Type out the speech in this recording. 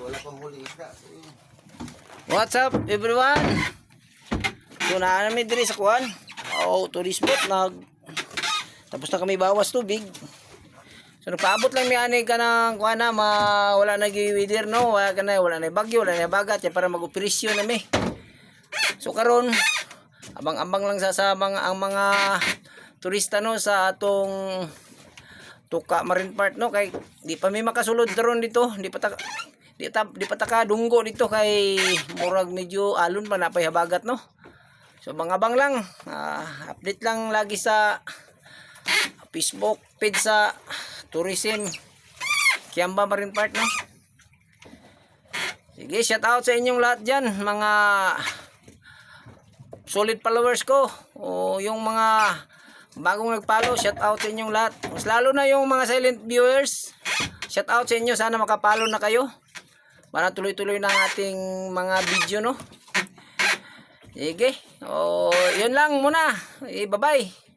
Wala pang huli isda. What's up everyone? So na namin diri sa kuan. Tourist boat tapos na kami bawas tubig. So nagpaabot lang mi ani ka ng kuan na wala na gi-weather no, wala na bagyo, wala na bagat ya para mag-operasyon na mi. So karon abang-abang lang sa mga turista no sa atong Tuka Marine Park no, kay di pa mi makasulod daron dito, di pa ta ka dunggo dito kay murag medyo alon pa napay habagat no. So abang lang, update lang lagi sa Facebook page sa Tourism Kiamba Marine Park no. Sige, shout out sa inyong lahat diyan, mga solid followers ko o yung mga bagong nag-follow, shout out sa inyong lahat. Mas lalo na yung mga silent viewers, shout out sa inyo, sana makapalo na kayo para tuloy-tuloy na ang ating mga video no. Sige, yun lang muna. Bye-bye.